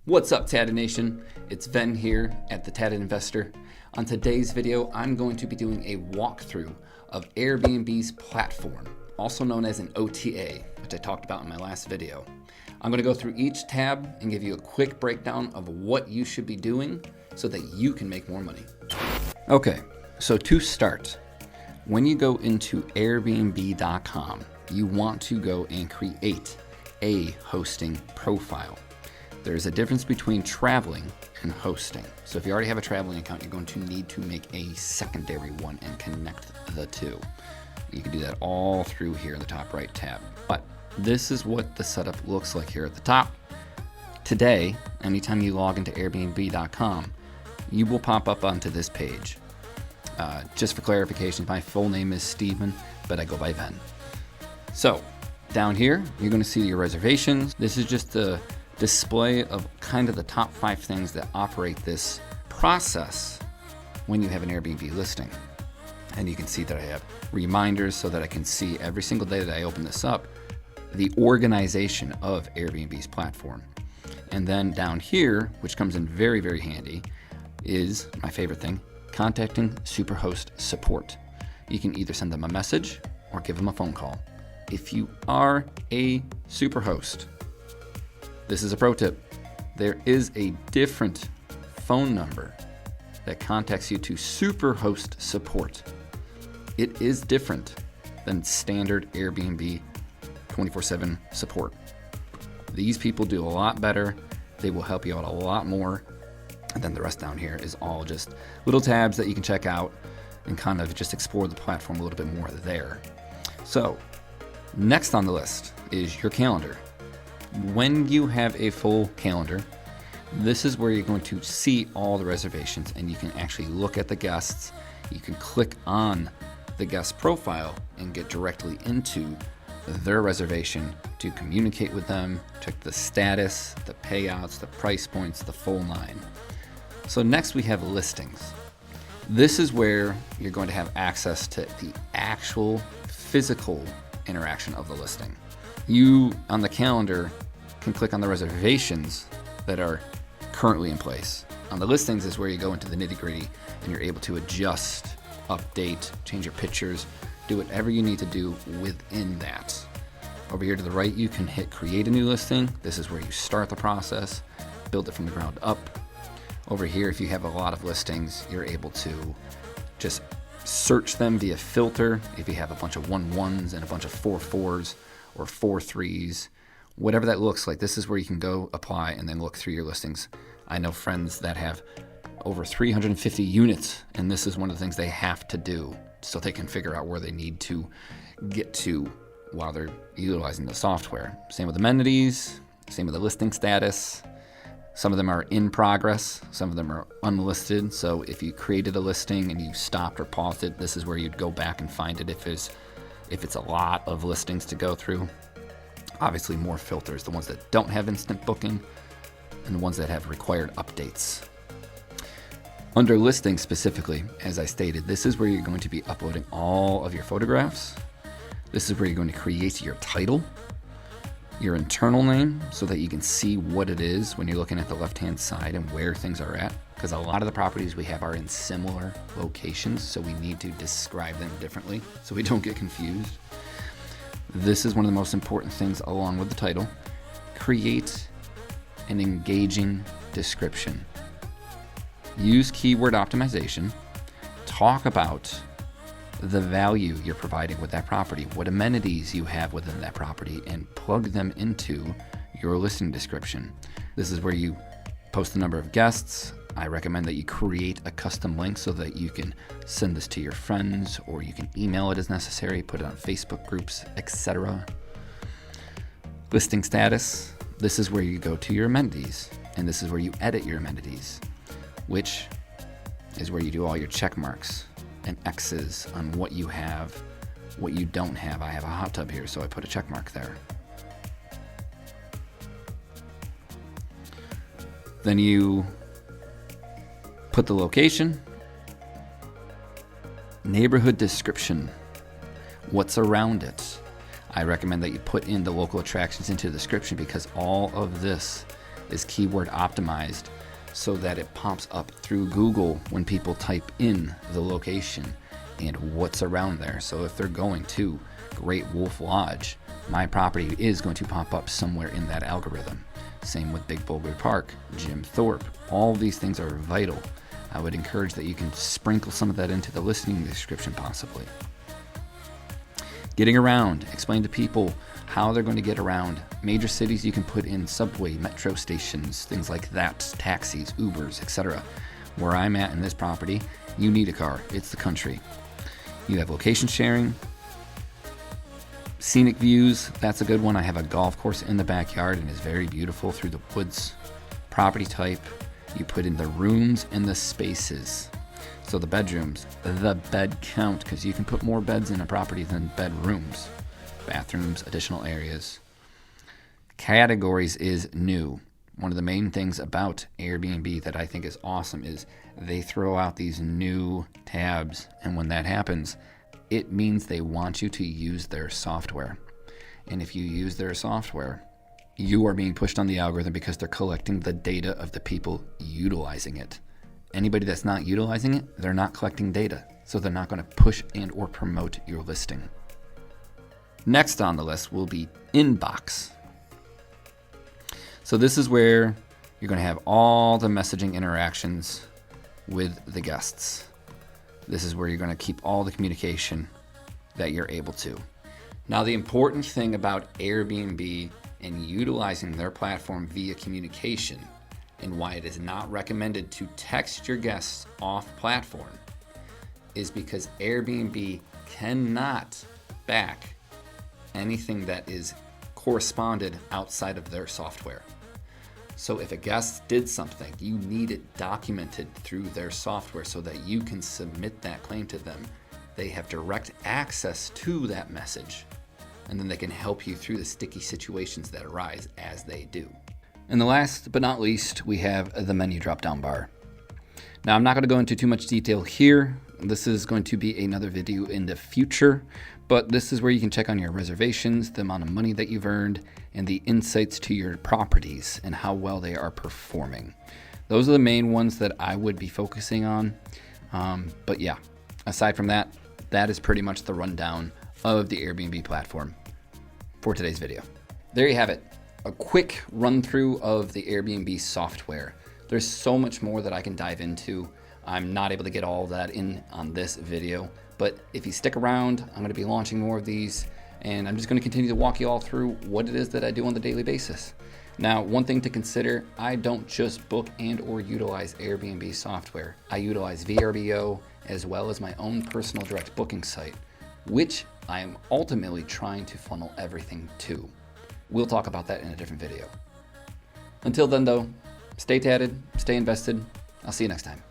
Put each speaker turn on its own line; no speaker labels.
What's up, Tatted Nation? It's Ben here at the Tatted Investor. On today's video, I'm going to be doing a walkthrough of Airbnb's platform, also known as an OTA, which I talked about in my last video. I'm going to go through each tab and give you a quick breakdown of what you should be doing so that you can make more money. Okay, so to start, when you go into Airbnb.com, you want to go and create a hosting profile. There's a difference between traveling and hosting. So if you already have a traveling account, you're going to need to make a secondary one and connect the two. You can do that all through here in the top right tab. But this is what the setup looks like here at the top. Today, anytime you log into Airbnb.com, you will pop up onto this page. Just for clarification, my full name is Steven, but I go by Ben. So down here, you're going to see your reservations. This is just the display of kind of the top 5 things that operate this process when you have an Airbnb listing. And you can see that I have reminders so that I can see every single day that I open this up, the organization of Airbnb's platform. And then down here, which comes in very, very handy, is my favorite thing, contacting Superhost support. You can either send them a message or give them a phone call. If you are a Superhost, this is a pro tip. There is a different phone number that contacts you to Superhost support. It is different than standard Airbnb 24/7 support. These people do a lot better. They will help you out a lot more. And then the rest down here is all just little tabs that you can check out and kind of just explore the platform a little bit more there. So next on the list is your calendar. When you have a full calendar, this is where you're going to see all the reservations and you can actually look at the guests. You can click on the guest profile and get directly into their reservation to communicate with them, check the status, the payouts, the price points, the full nine. So next we have listings. This is where you're going to have access to the actual physical interaction of the listing. You, on the calendar, can click on the reservations that are currently in place. On the listings is where you go into the nitty-gritty and you're able to adjust, update, change your pictures, do whatever you need to do within that. Over here to the right, you can hit create a new listing. This is where you start the process, build it from the ground up. Over here, if you have a lot of listings, you're able to just search them via filter. If you have a bunch of 1-1s and a bunch of 4-4s or 4-3s, whatever that looks like, this is where you can go apply and then look through your listings. I know friends that have over 350 units, and this is one of the things they have to do so they can figure out where they need to get to while they're utilizing the software. Same with amenities, same with the listing status. Some of them are in progress, some of them are unlisted. So if you created a listing and you stopped or paused it, this is where you'd go back and find it if it's a lot of listings to go through. Obviously more filters, the ones that don't have instant booking and the ones that have required updates. Under listings specifically, as I stated, this is where you're going to be uploading all of your photographs. This is where you're going to create your title, your internal name, so that you can see what it is when you're looking at the left-hand side and where things are at. Because a lot of the properties we have are in similar locations, so we need to describe them differently so we don't get confused. This is one of the most important things along with the title. Create an engaging description. Use keyword optimization. Talk about the value you're providing with that property, what amenities you have within that property, and plug them into your listing description. This is where you post the number of guests. I recommend that you create a custom link so that you can send this to your friends, or you can email it as necessary, put it on Facebook groups, etc. Listing status. This is where you go to your amenities, and this is where you edit your amenities, which is where you do all your check marks and X's on what you have, what you don't have. I have a hot tub here, so I put a check mark there. Then you put the location, neighborhood description, what's around it. I recommend that you put in the local attractions into the description because all of this is keyword optimized so that it pops up through Google when people type in the location and what's around there. So if they're going to Great Wolf Lodge, my property is going to pop up somewhere in that algorithm. Same with Big Boulder Park, Jim Thorpe. All of these things are vital. I would encourage that you can sprinkle some of that into the listing description possibly. Getting around, explain to people how they're going to get around. Major cities, you can put in subway, metro stations, things like that, taxis, Ubers, etc. Where I'm at in this property, you need a car. It's the country. You have location sharing, scenic views. That's a good one. I have a golf course in the backyard and it's very beautiful through the woods. Property type, you put in the rooms and the spaces. So the bedrooms, the bed count, because you can put more beds in a property than bedrooms. Bathrooms, additional areas. Categories is new. One of the main things about Airbnb that I think is awesome is they throw out these new tabs, and when that happens, it means they want you to use their software. And if you use their software, you are being pushed on the algorithm because they're collecting the data of the people utilizing it. Anybody that's not utilizing it, they're not collecting data, so they're not going to push and or promote your listing. Next on the list will be inbox. So this is where you're going to have all the messaging interactions with the guests. This is where you're going to keep all the communication that you're able to. Now, the important thing about Airbnb and utilizing their platform via communication, and why it is not recommended to text your guests off platform, is because Airbnb cannot back anything that is corresponded outside of their software. So if a guest did something, you need it documented through their software so that you can submit that claim to them. They have direct access to that message, and then they can help you through the sticky situations that arise as they do. And the last but not least, we have the menu drop-down bar. Now, I'm not going to go into too much detail here. This is going to be another video in the future, but this is where you can check on your reservations, the amount of money that you've earned, and the insights to your properties and how well they are performing. Those are the main ones that I would be focusing on. But yeah, aside from that, that is pretty much the rundown of the Airbnb platform for today's video. There you have it. A quick run through of the Airbnb software. There's so much more that I can dive into. I'm not able to get all of that in on this video, but if you stick around, I'm going to be launching more of these, and I'm just going to continue to walk you all through what it is that I do on the daily basis. Now, one thing to consider, I don't just book and or utilize Airbnb software. I utilize VRBO as well as my own personal direct booking site, which I am ultimately trying to funnel everything to. We'll talk about that in a different video. Until then though, stay tatted, stay invested. I'll see you next time.